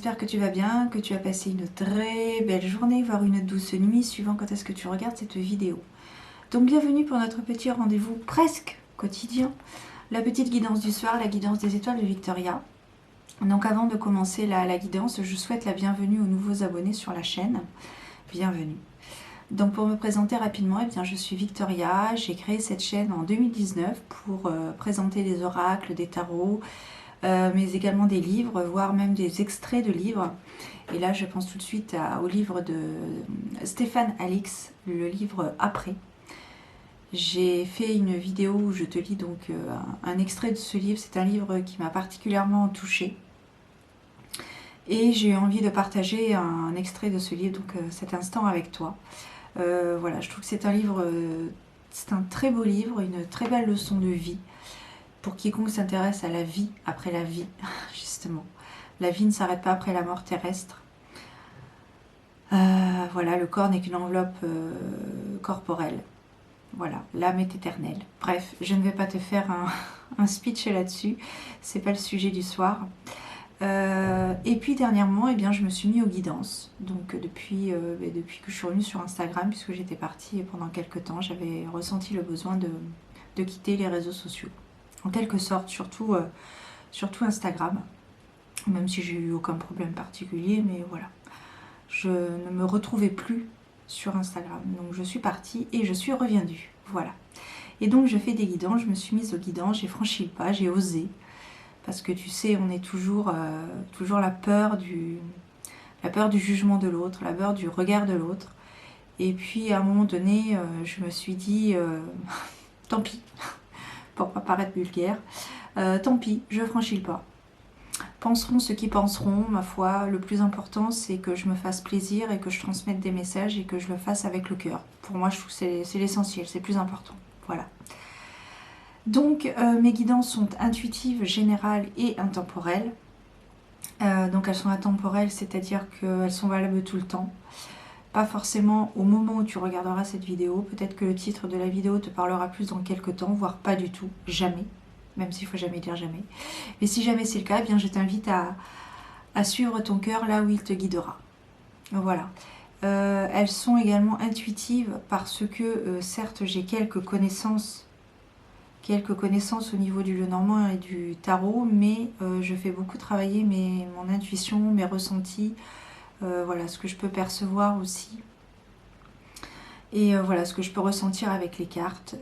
j'espère que tu vas bien, que tu as passé une très belle journée, voire une douce nuit, suivant quand est-ce que tu regardes cette vidéo. Donc bienvenue pour notre petit rendez-vous presque quotidien, la petite guidance du soir, la guidance des étoiles de Victoria. Donc avant de commencer la guidance, je souhaite la bienvenue aux nouveaux abonnés sur la chaîne. Bienvenue. Donc pour me présenter rapidement, eh bien, je suis Victoria, j'ai créé cette chaîne en 2019 pour présenter des oracles, des tarots, mais également des livres, voire même des extraits de livres. Et là, je pense tout de suite au livre de Stéphane Alix, le livre Après. J'ai fait une vidéo où je te lis donc un extrait de ce livre. C'est un livre qui m'a particulièrement touchée. Et j'ai eu envie de partager un extrait de ce livre, donc cet instant avec toi. Voilà, je trouve que c'est un livre, c'est un très beau livre, une très belle leçon de vie. Pour quiconque s'intéresse à la vie après la vie, justement. La vie ne s'arrête pas après la mort terrestre. Voilà, le corps n'est qu'une enveloppe corporelle. Voilà, l'âme est éternelle. Bref, je ne vais pas te faire un speech là-dessus. C'est pas le sujet du soir. Et puis dernièrement, eh bien, je me suis mis aux guidances. Donc depuis que je suis revenue sur Instagram, puisque j'étais partie pendant quelques temps, j'avais ressenti le besoin de quitter les réseaux sociaux. En quelque sorte, surtout Instagram, même si j'ai eu aucun problème particulier, mais voilà. Je ne me retrouvais plus sur Instagram. Donc je suis partie et je suis revenue. Voilà. Et donc je fais des guidances, je me suis mise aux guidances, j'ai franchi le pas, j'ai osé. Parce que tu sais, on est toujours la peur du jugement de l'autre, la peur du regard de l'autre. Et puis à un moment donné, je me suis dit, tant pis, pour pas paraître vulgaire, tant pis, je franchis le pas. Penseront ceux qui penseront, ma foi, le plus important c'est que je me fasse plaisir et que je transmette des messages et que je le fasse avec le cœur. Pour moi, je trouve que c'est l'essentiel, c'est le plus important. Voilà. Donc mes guidances sont intuitives, générales et intemporelles. Donc elles sont intemporelles, c'est-à-dire qu'elles sont valables tout le temps. Pas forcément au moment où tu regarderas cette vidéo. Peut-être que le titre de la vidéo te parlera plus dans quelques temps, voire pas du tout, jamais. Même s'il ne faut jamais dire jamais. Mais si jamais c'est le cas, eh bien je t'invite à suivre ton cœur là où il te guidera. Voilà. Elles sont également intuitives parce que certes j'ai quelques connaissances au niveau du Lenormand et du tarot, mais je fais beaucoup travailler mon intuition, mes ressentis, voilà ce que je peux percevoir aussi. Et voilà ce que je peux ressentir avec les cartes.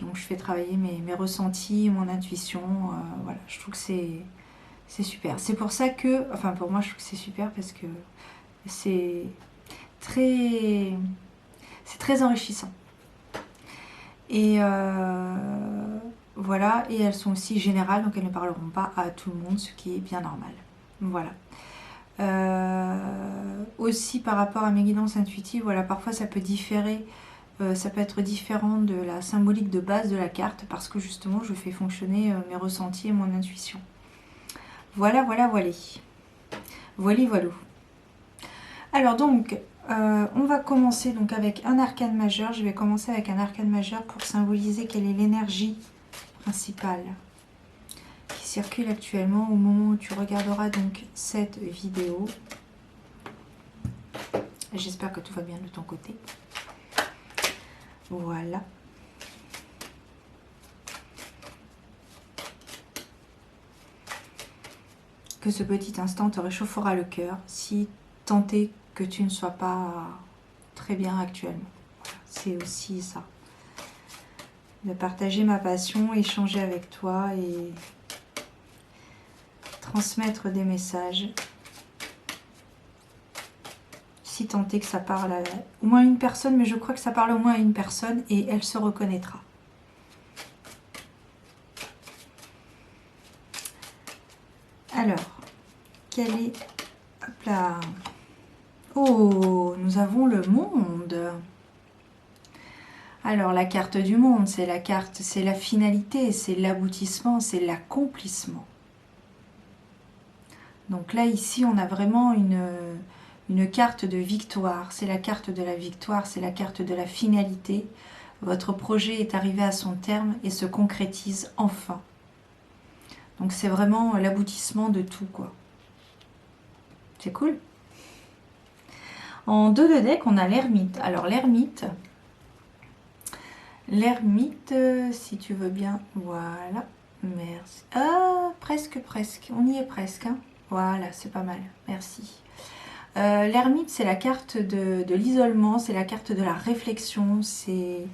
Donc je fais travailler mes ressentis, mon intuition. Voilà, je trouve que c'est super. C'est pour ça que, enfin pour moi je trouve que c'est super parce que c'est très enrichissant. Et voilà, et elles sont aussi générales, donc elles ne parleront pas à tout le monde, ce qui est bien normal. Voilà. Aussi par rapport à mes guidances intuitives, voilà, parfois ça peut différer, ça peut être différent de la symbolique de base de la carte, parce que justement je fais fonctionner mes ressentis et mon intuition. Voilà, voilà, voilà. Voilà, voilà. Alors donc, on va commencer donc avec un arcane majeur. Je vais commencer avec un arcane majeur pour symboliser quelle est l'énergie principale qui circule actuellement au moment où tu regarderas donc cette vidéo. J'espère que tout va bien de ton côté. Voilà. Que ce petit instant te réchauffera le cœur si tant est que tu ne sois pas très bien actuellement. Voilà, c'est aussi ça. De partager ma passion, échanger avec toi et transmettre des messages. Si tant est que ça parle à au moins une personne, mais je crois que ça parle au moins à une personne et elle se reconnaîtra. Alors, quel est... Hop là. Oh, nous avons le monde. Alors, la carte du monde, c'est la carte, c'est la finalité, c'est l'aboutissement, c'est l'accomplissement. Donc là, ici, on a vraiment une carte de victoire. C'est la carte de la victoire, c'est la carte de la finalité. Votre projet est arrivé à son terme et se concrétise enfin. Donc c'est vraiment l'aboutissement de tout, quoi. C'est cool. En dos de deck, on a l'ermite. Alors l'ermite, si tu veux bien, voilà, merci. Ah, presque, on y est presque, hein. Voilà, c'est pas mal, merci. L'ermite, c'est la carte de l'isolement, c'est la carte de la réflexion, c'est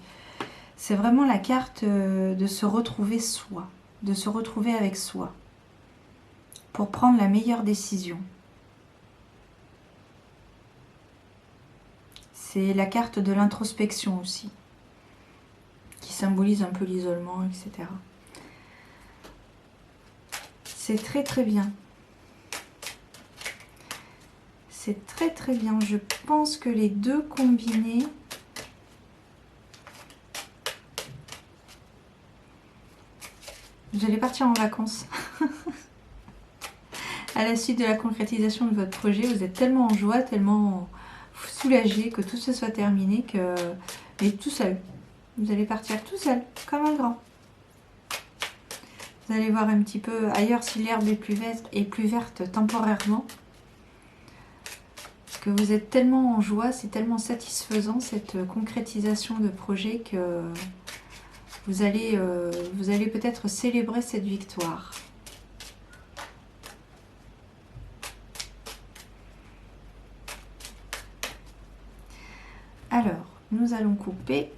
vraiment la carte de se retrouver soi, de se retrouver avec soi, pour prendre la meilleure décision. C'est la carte de l'introspection aussi, qui symbolise un peu l'isolement, etc. C'est très très bien. C'est très très bien. Je pense que les deux combinés... Vous allez partir en vacances. À la suite de la concrétisation de votre projet, vous êtes tellement en joie, tellement soulagé que tout ce soit terminé que... Mais tout seul. Vous allez partir tout seul, comme un grand. Vous allez voir un petit peu ailleurs si l'herbe est plus verte temporairement. Parce que vous êtes tellement en joie, c'est tellement satisfaisant cette concrétisation de projet que vous allez peut-être célébrer cette victoire. Alors, nous allons couper.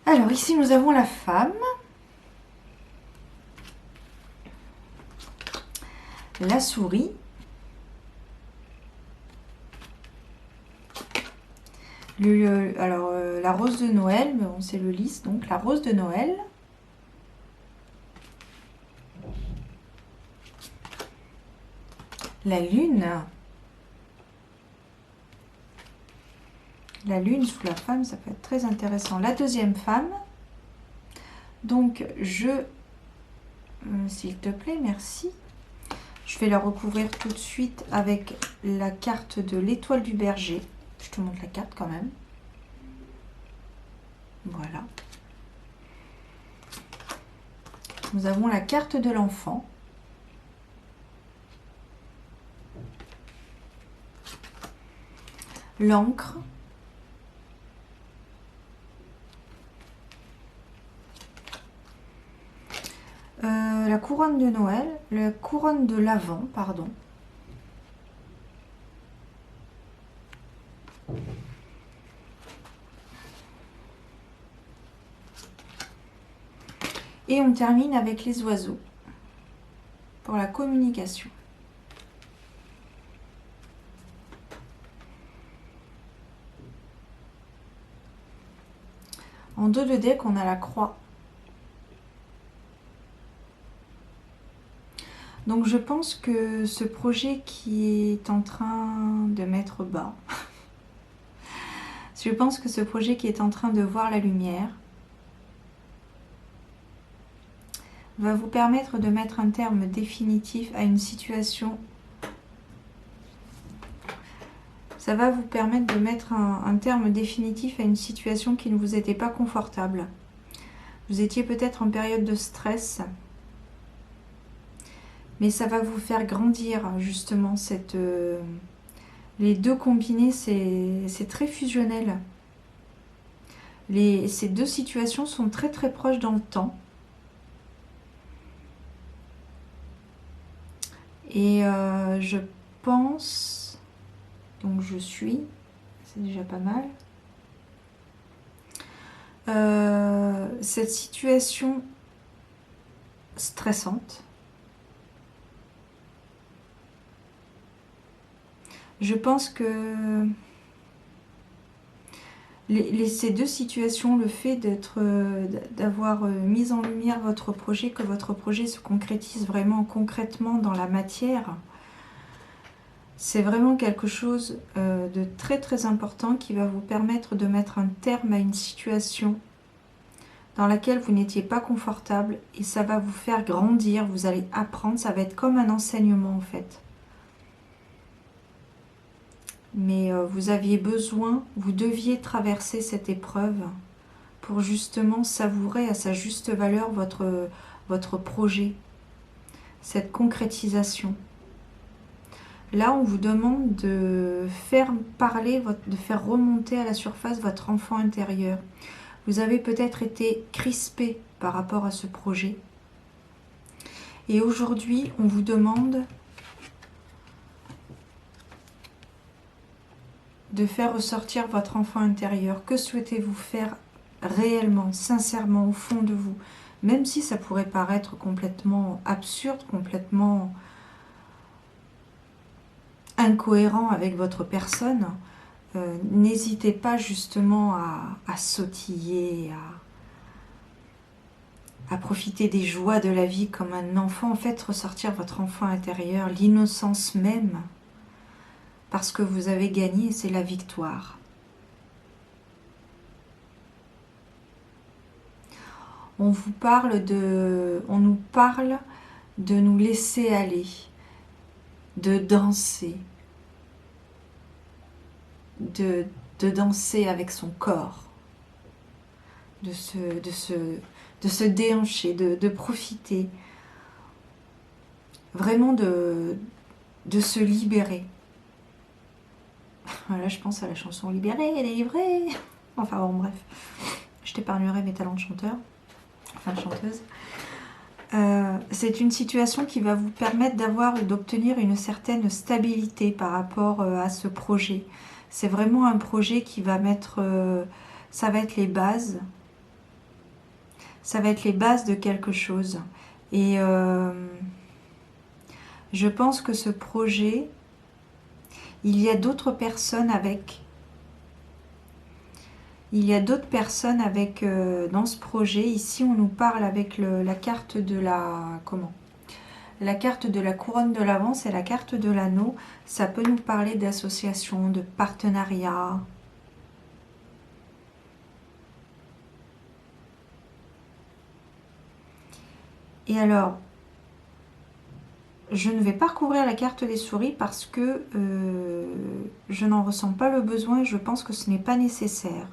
Alors, ici, nous avons la femme. La souris. La rose de Noël, bon, c'est le lys, donc la rose de Noël. La lune. La lune sous la femme, ça peut être très intéressant. La deuxième femme. Donc, s'il te plaît, merci. Je vais la recouvrir tout de suite avec la carte de l'étoile du berger. Je te montre la carte quand même. Voilà. Nous avons la carte de l'enfant. L'encre. La couronne de Noël, la couronne de l'Avent, pardon. Et on termine avec les oiseaux pour la communication. En dos de deck, on a la croix. Donc je pense que ce projet qui est en train de mettre bas, je pense que ce projet qui est en train de voir la lumière, va vous permettre de mettre un terme définitif à une situation. Ça va vous permettre de mettre un terme définitif à une situation qui ne vous était pas confortable. Vous étiez peut-être en période de stress. Mais ça va vous faire grandir justement les deux combinés, c'est très fusionnel. Ces deux situations sont très très proches dans le temps. Et je pense, donc je suis, c'est déjà pas mal. Cette situation stressante, je pense que ces deux situations, le fait d'avoir mis en lumière votre projet, que votre projet se concrétise vraiment concrètement dans la matière, c'est vraiment quelque chose de très très important qui va vous permettre de mettre un terme à une situation dans laquelle vous n'étiez pas confortable, et ça va vous faire grandir, vous allez apprendre, ça va être comme un enseignement en fait. Mais vous aviez besoin, vous deviez traverser cette épreuve pour justement savourer à sa juste valeur votre projet. cette concrétisation. Là, on vous demande de faire parler, de faire remonter à la surface votre enfant intérieur. Vous avez peut-être été crispé par rapport à ce projet. Et aujourd'hui, on vous demande de faire ressortir votre enfant intérieur. Que souhaitez-vous faire réellement, sincèrement, au fond de vous? Même si ça pourrait paraître complètement absurde, complètement incohérent avec votre personne, n'hésitez pas justement à sautiller, à profiter des joies de la vie comme un enfant. Faites ressortir votre enfant intérieur, l'innocence même, parce que vous avez gagné, c'est la victoire. On nous parle de nous laisser aller, de danser, de danser avec son corps, de se déhancher, de profiter, vraiment de se libérer. Là, je pense à la chanson Libérée, délivrée. Enfin bon, bref, je t'épargnerai mes talents de chanteur, enfin de chanteuse. C'est une situation qui va vous permettre d'obtenir une certaine stabilité par rapport à ce projet. C'est vraiment un projet qui va mettre, ça va être les bases. Ça va être les bases de quelque chose. Et je pense que ce projet, il y a d'autres personnes avec. Il y a d'autres personnes avec dans ce projet. Ici, on nous parle avec la carte de la la carte de la couronne de l'avance et la carte de l'anneau. Ça peut nous parler d'association, de partenariat. Et alors, je ne vais pas recouvrir la carte des souris parce que je n'en ressens pas le besoin et je pense que ce n'est pas nécessaire.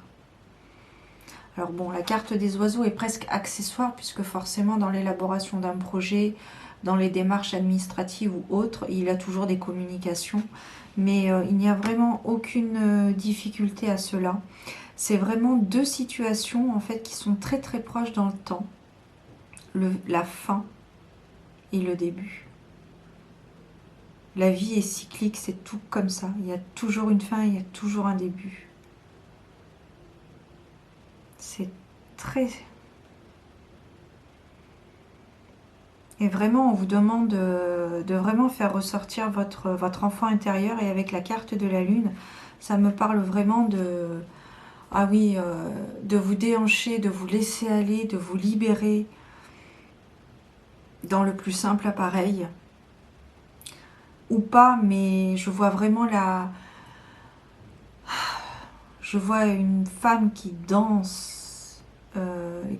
Alors bon, la carte des oiseaux est presque accessoire puisque forcément dans l'élaboration d'un projet, dans les démarches administratives ou autres, il y a toujours des communications. Mais il n'y a vraiment aucune difficulté à cela. C'est vraiment deux situations en fait qui sont très très proches dans le temps. La fin et le début. La vie est cyclique, c'est tout comme ça. Il y a toujours une fin, il y a toujours un début. C'est très... Et vraiment, on vous demande de vraiment faire ressortir votre enfant intérieur. Et avec la carte de la lune, ça me parle vraiment de... Ah oui, de vous déhancher, de vous laisser aller, de vous libérer dans le plus simple appareil. Ou pas, mais je vois vraiment Je vois une femme qui danse,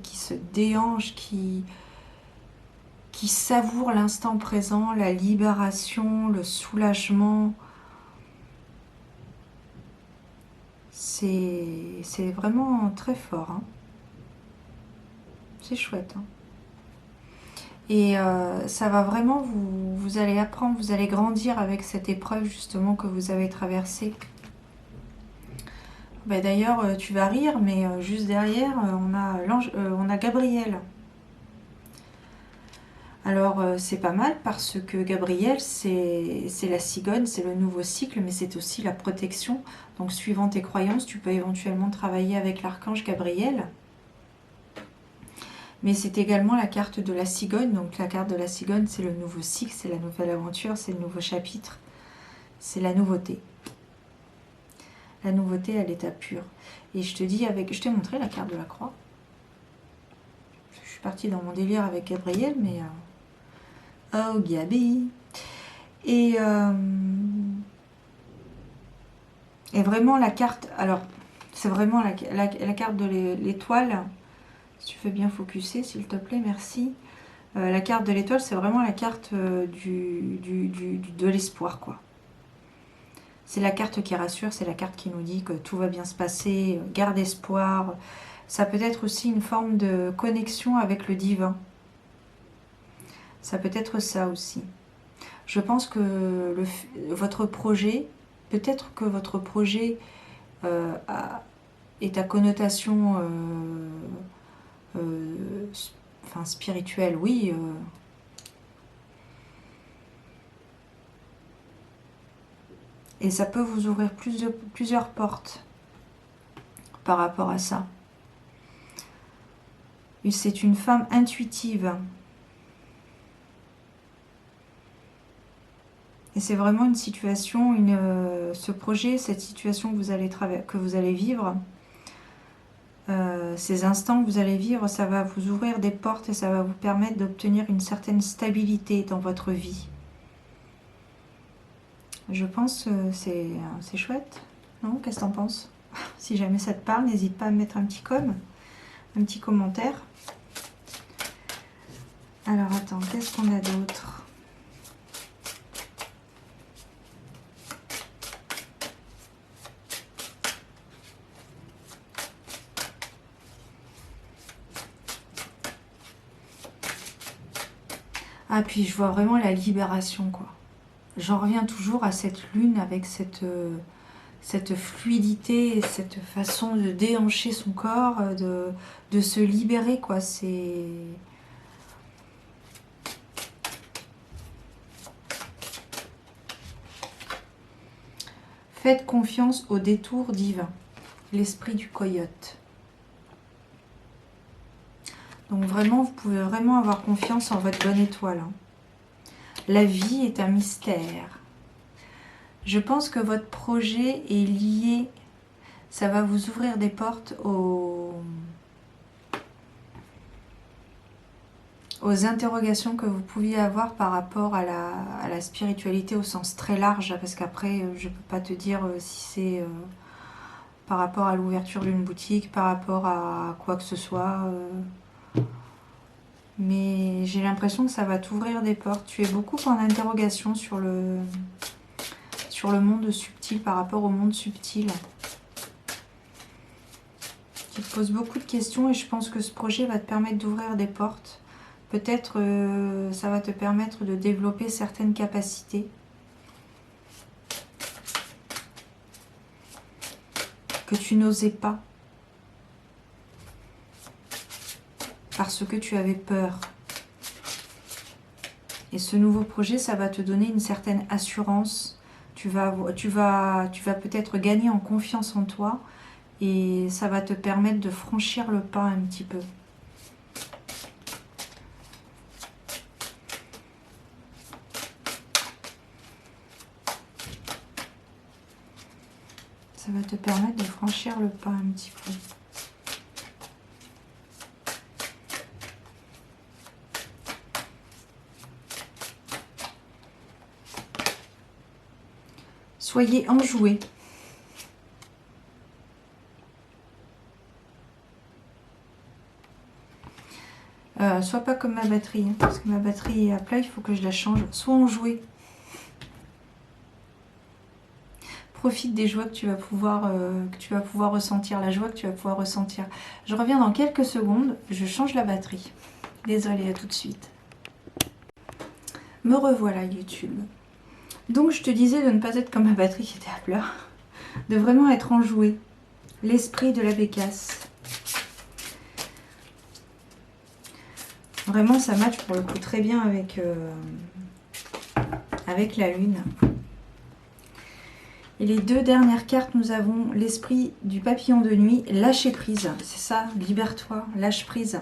qui se déhanche, qui savoure l'instant présent, la libération, le soulagement. C'est vraiment très fort. Hein. C'est chouette. Hein. Et ça va vraiment, vous allez apprendre, vous allez grandir avec cette épreuve justement que vous avez traversée. Ben d'ailleurs, tu vas rire, mais juste derrière, on a Gabriel. Alors c'est pas mal parce que Gabriel, c'est la cigogne, c'est le nouveau cycle, mais c'est aussi la protection. Donc suivant tes croyances, tu peux éventuellement travailler avec l'archange Gabriel. Mais c'est également la carte de la cigogne. Donc la carte de la cigogne, c'est le nouveau cycle, c'est la nouvelle aventure, c'est le nouveau chapitre. C'est la nouveauté. La nouveauté à l'état pur. Et je te dis, je t'ai montré la carte de la croix. Je suis partie dans mon délire avec Gabriel, mais... Oh, Gabi. Et vraiment la carte... Alors, c'est vraiment la carte de l'étoile. Si tu veux bien focuser, s'il te plaît, merci. La carte de l'étoile, c'est vraiment la carte de l'espoir, quoi. C'est la carte qui rassure, c'est la carte qui nous dit que tout va bien se passer, garde espoir. Ça peut être aussi une forme de connexion avec le divin. Ça peut être ça aussi. Je pense que votre projet, peut-être que votre projet est à connotation enfin, spirituelle, oui. Et ça peut vous ouvrir plusieurs portes par rapport à ça. C'est une femme intuitive. Et c'est vraiment une situation, ce projet, cette situation que vous allez vivre, ces instants que vous allez vivre, ça va vous ouvrir des portes et ça va vous permettre d'obtenir une certaine stabilité dans votre vie. Je pense que c'est chouette, non? Qu'est-ce que t'en penses? Si jamais ça te parle, n'hésite pas à me mettre un petit commentaire. Alors attends, qu'est-ce qu'on a d'autre? Ah, puis je vois vraiment la libération, quoi. J'en reviens toujours à cette lune avec cette fluidité, cette façon de déhancher son corps, de se libérer, quoi. C'est... Faites confiance au détour divin, l'esprit du coyote. Donc vraiment, vous pouvez vraiment avoir confiance en votre bonne étoile. Hein. La vie est un mystère. Je pense que votre projet est lié, ça va vous ouvrir des portes aux interrogations que vous pouviez avoir par rapport à la spiritualité au sens très large, parce qu'après, je ne peux pas te dire si c'est par rapport à l'ouverture d'une boutique, par rapport à quoi que ce soit. Mais j'ai l'impression que ça va t'ouvrir des portes. Tu es beaucoup en interrogation sur le monde subtil, par rapport au monde subtil. Tu te poses beaucoup de questions et je pense que ce projet va te permettre d'ouvrir des portes. Peut-être ça va te permettre de développer certaines capacités. Que tu n'osais pas. Parce que tu avais peur. Et ce nouveau projet, ça va te donner une certaine assurance. Tu vas peut-être gagner en confiance en toi et ça va te permettre de franchir le pas un petit peu. Ça va te permettre de franchir le pas un petit peu. Soyez enjoués. Sois pas comme ma batterie, hein, parce que ma batterie est à plat, il faut que je la change. Sois enjoué. Profite des joies que tu vas pouvoir ressentir, la joie que tu vas pouvoir ressentir. Je reviens dans quelques secondes, je change la batterie. Désolée, à tout de suite. Me revoilà YouTube. Donc je te disais de ne pas être comme ma batterie qui était à plat, de vraiment être enjoué. L'esprit de la bécasse. Vraiment ça match pour le coup très bien avec la lune. Et les deux dernières cartes, nous avons l'esprit du papillon de nuit, lâcher prise. C'est ça, libère-toi, lâche prise.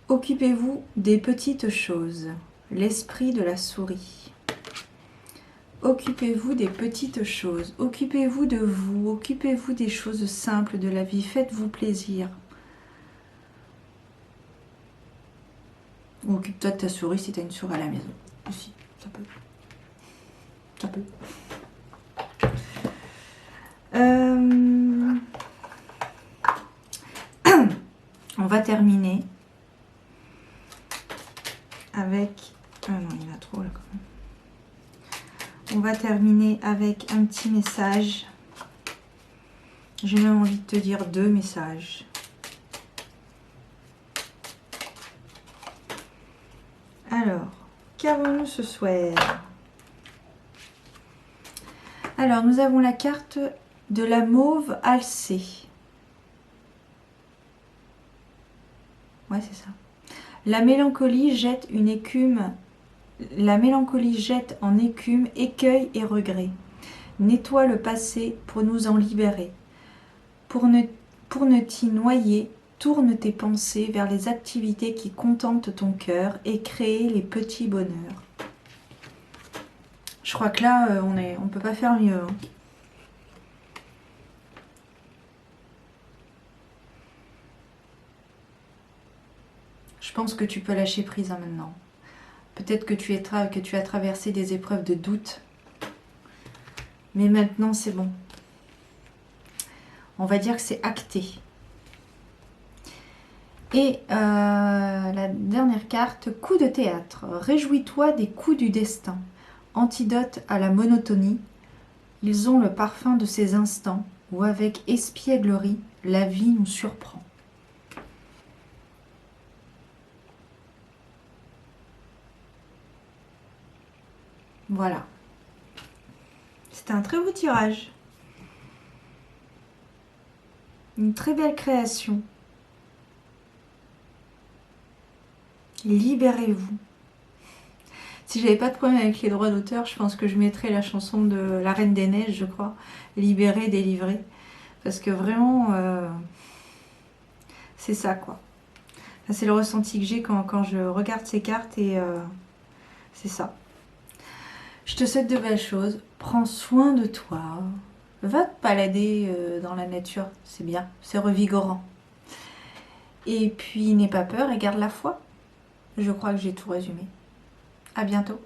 Occupez-vous des petites choses, l'esprit de la souris. Occupez-vous des petites choses, occupez-vous de vous, occupez-vous des choses simples de la vie, faites-vous plaisir. Ou occupe-toi de ta souris si tu as une souris à la maison. Aussi, ça peut. Ça peut. On va terminer avec... Ah non, il y en a trop là quand même. On va terminer avec un petit message. J'ai même envie de te dire 2 messages. Alors, qu'avons-nous ce soir? Alors, nous avons la carte de la mauve alcée. Ouais, c'est ça. La mélancolie jette une écume. La mélancolie jette en écume écueil et regret. Nettoie le passé pour nous en libérer. Pour ne t'y noyer, tourne tes pensées vers les activités qui contentent ton cœur et créer les petits bonheurs. Je crois que là, on peut pas faire mieux. Hein. Je pense que tu peux lâcher prise hein, maintenant. Peut-être que tu as traversé des épreuves de doute. Mais maintenant, c'est bon. On va dire que c'est acté. Et la dernière carte, coup de théâtre. Réjouis-toi des coups du destin. Antidote à la monotonie. Ils ont le parfum de ces instants où avec espièglerie, la vie nous surprend. Voilà. C'était un très beau tirage. Une très belle création. Libérez-vous. Si j'avais pas de problème avec les droits d'auteur, je pense que je mettrais la chanson de La Reine des Neiges, je crois. Libéré, délivré. Parce que vraiment, c'est ça quoi. Enfin, c'est le ressenti que j'ai quand je regarde ces cartes et c'est ça. Je te souhaite de belles choses. Prends soin de toi. Va te balader dans la nature. C'est bien. C'est revigorant. Et puis, n'aie pas peur et garde la foi. Je crois que j'ai tout résumé. À bientôt.